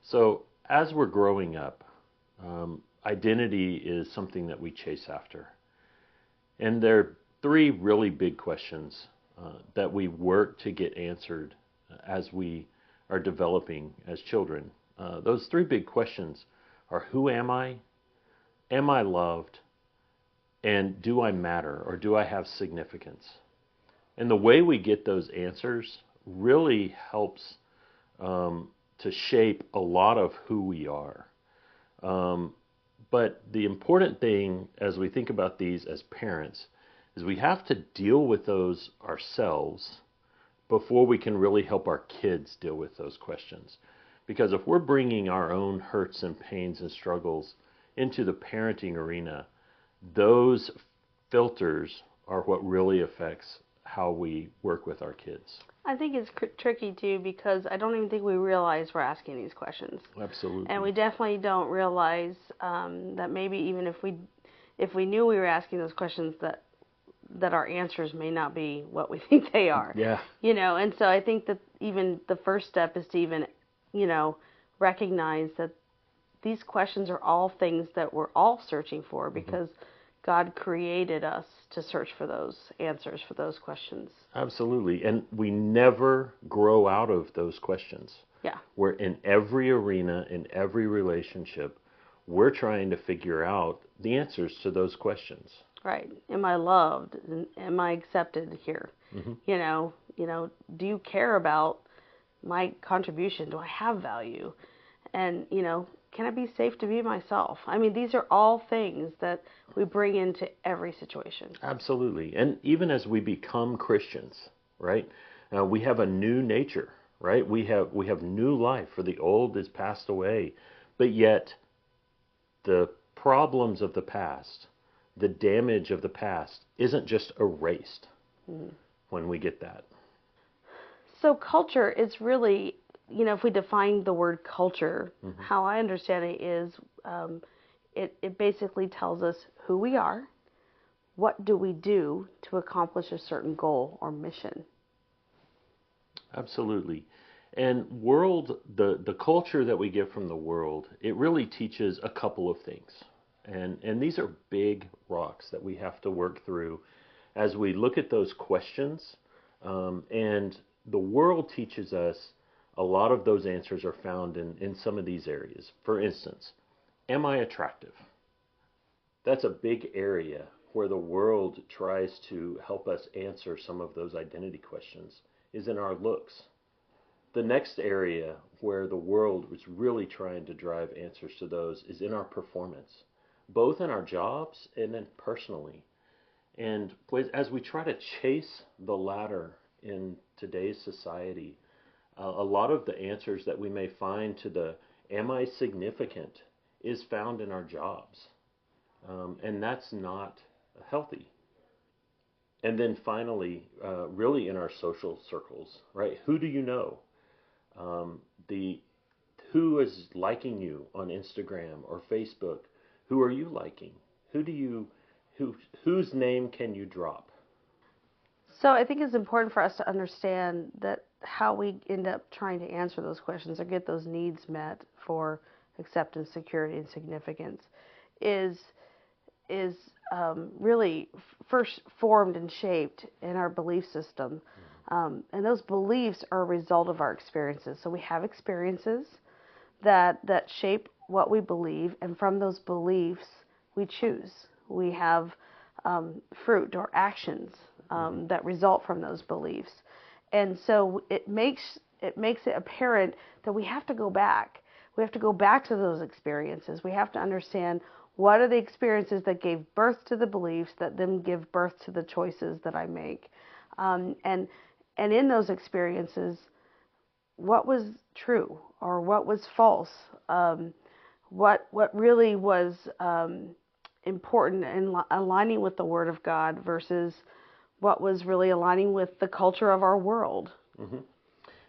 So as we're growing up, identity is something that we chase after. And there are three really big questions that we work to get answered as we are developing as children. Those three big questions are: who am I? Am I loved? And do I matter, or do I have significance? And the way we get those answers really helps to shape a lot of who we are. But the important thing as we think about these as parents is we have to deal with those ourselves before we can really help our kids deal with those questions. Because if we're bringing our own hurts and pains and struggles into the parenting arena, those filters are what really affects how we work with our kids. I think it's tricky too, because I don't even think we realize we're asking these questions. Absolutely. And we definitely don't realize that maybe even if we knew we were asking those questions, that our answers may not be what we think they are. Yeah. And so I think that even the first step is to even, recognize that these questions are all things that we're all searching for, because God created us to search for those answers for those questions. Absolutely. And we never grow out of those questions. Yeah. We're in every arena, in every relationship, we're trying to figure out the answers to those questions. Right. Am I loved? Am I accepted here? Do you care about my contribution? Do I have value? And, can I be safe to be myself? I mean, these are all things that we bring into every situation. Absolutely. And even as we become Christians, right, we have a new nature, right? We have new life, for the old is passed away. But yet, the problems of the past, the damage of the past, isn't just erased when we get that. So culture is really, if we define the word culture, how I understand it is it basically tells us who we are, what do we do to accomplish a certain goal or mission. Absolutely. And the culture that we get from the world, it really teaches a couple of things. And these are big rocks that we have to work through as we look at those questions. And the world teaches us a lot of those answers are found in some of these areas. For instance, am I attractive? That's a big area where the world tries to help us answer some of those identity questions, is in our looks. The next area where the world is really trying to drive answers to those is in our performance, both in our jobs and then personally. And as we try to chase the latter in today's society, a lot of the answers that we may find to the am I significant is found in our jobs. And that's not healthy. And then finally, really in our social circles, right? Who do you know? Who is liking you on Instagram or Facebook? Who are you liking? Whose name can you drop? So I think it's important for us to understand that how we end up trying to answer those questions or get those needs met for acceptance, security, and significance is really first formed and shaped in our belief system. And those beliefs are a result of our experiences. So we have experiences that shape what we believe, and from those beliefs we choose. We have fruit or actions that result from those beliefs. And so it makes it apparent that we have to go back. We have to go back to those experiences. We have to understand what are the experiences that gave birth to the beliefs that then give birth to the choices that I make. And in those experiences, what was true or what was false? What really was important in aligning with the Word of God versus what was really aligning with the culture of our world. Mm-hmm.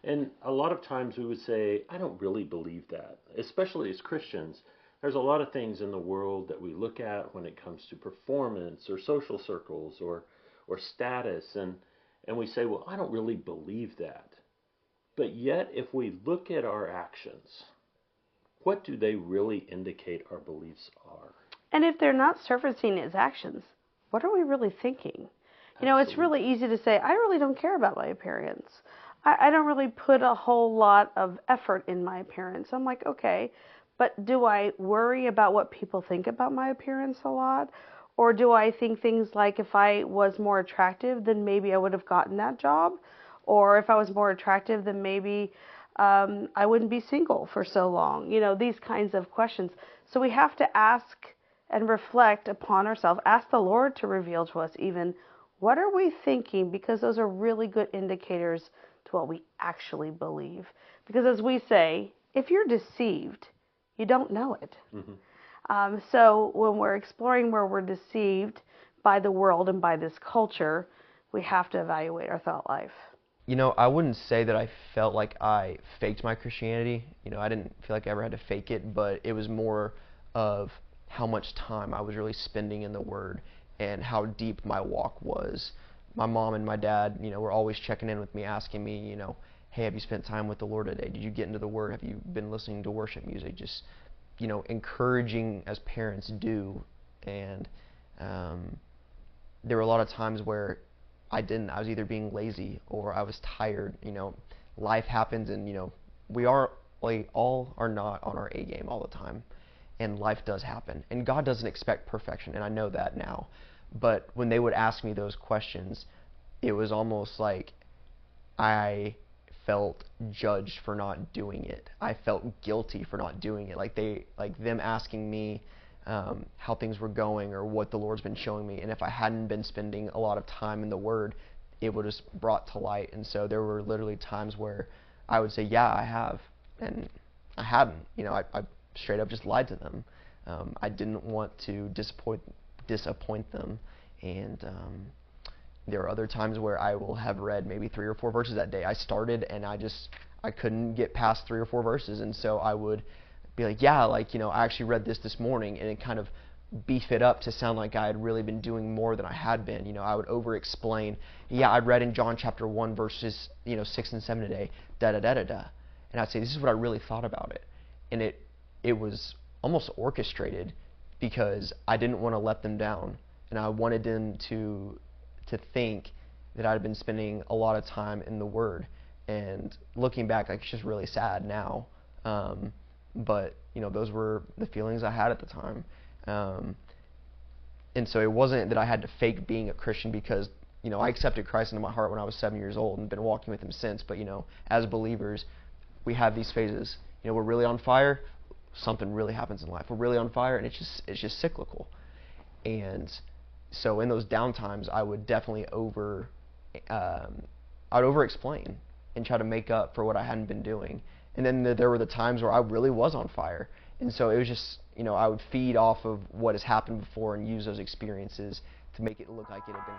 And a lot of times we would say, I don't really believe that. Especially as Christians, there's a lot of things in the world that we look at when it comes to performance or social circles or status. And we say, well, I don't really believe that. But yet, if we look at our actions, what do they really indicate our beliefs are? And if they're not surfacing as actions, what are we really thinking? You know, it's really easy to say, I really don't care about my appearance. I don't really put a whole lot of effort in my appearance. I'm like, okay, but do I worry about what people think about my appearance a lot? Or do I think things like if I was more attractive, then maybe I would have gotten that job? Or if I was more attractive, then maybe I wouldn't be single for so long. You know, these kinds of questions. So we have to ask and reflect upon ourselves, ask the Lord to reveal to us even what are we thinking, because those are really good indicators to what we actually believe. Because as we say, if you're deceived, you don't know it. So when we're exploring where we're deceived by the world and by this culture, we have to evaluate our thought life. You know, I wouldn't say that I felt like I faked my Christianity. You know, I didn't feel like I ever had to fake it, but it was more of how much time I was really spending in the Word and how deep my walk was. My mom and my dad, you know, were always checking in with me, asking me, you know, hey, have you spent time with the Lord today? Did you get into the Word? Have you been listening to worship music? Just, you know, encouraging as parents do. And there were a lot of times where I didn't. I was either being lazy or I was tired. You know, life happens, and you know, we are like all are not on our A game all the time, and life does happen. And God doesn't expect perfection, and I know that now. But when they would ask me those questions, it was almost like I felt judged for not doing it. I felt guilty for not doing it. Like them asking me how things were going or what the Lord's been showing me. And if I hadn't been spending a lot of time in the Word, it would have brought to light. And so there were literally times where I would say, yeah, I have. And I hadn't. You know, I straight up just lied to them. I didn't want to disappoint them. And there are other times where I will have read maybe 3 or 4 verses that day. I started and I couldn't get past 3 or 4 verses. And so I would be like, yeah, like, you know, I actually read this morning, and it kind of beef it up to sound like I had really been doing more than I had been. You know, I would over-explain, yeah, I read in John chapter 1 verses, you know, 6 and 7 today, da-da-da-da-da. And I'd say, this is what I really thought about it. And it was almost orchestrated because I didn't want to let them down, and I wanted them to think that I'd been spending a lot of time in the Word. And looking back, like, it's just really sad now. But, you know, those were the feelings I had at the time. And so it wasn't that I had to fake being a Christian because, you know, I accepted Christ into my heart when I was 7 years old and been walking with Him since. But, you know, as believers, we have these phases. You know, we're really on fire, something really happens in life. We're really on fire, and it's just cyclical. And so in those down times, I would definitely over-explain and try to make up for what I hadn't been doing. And then there were the times where I really was on fire. And so it was just, you know, I would feed off of what has happened before and use those experiences to make it look like it had been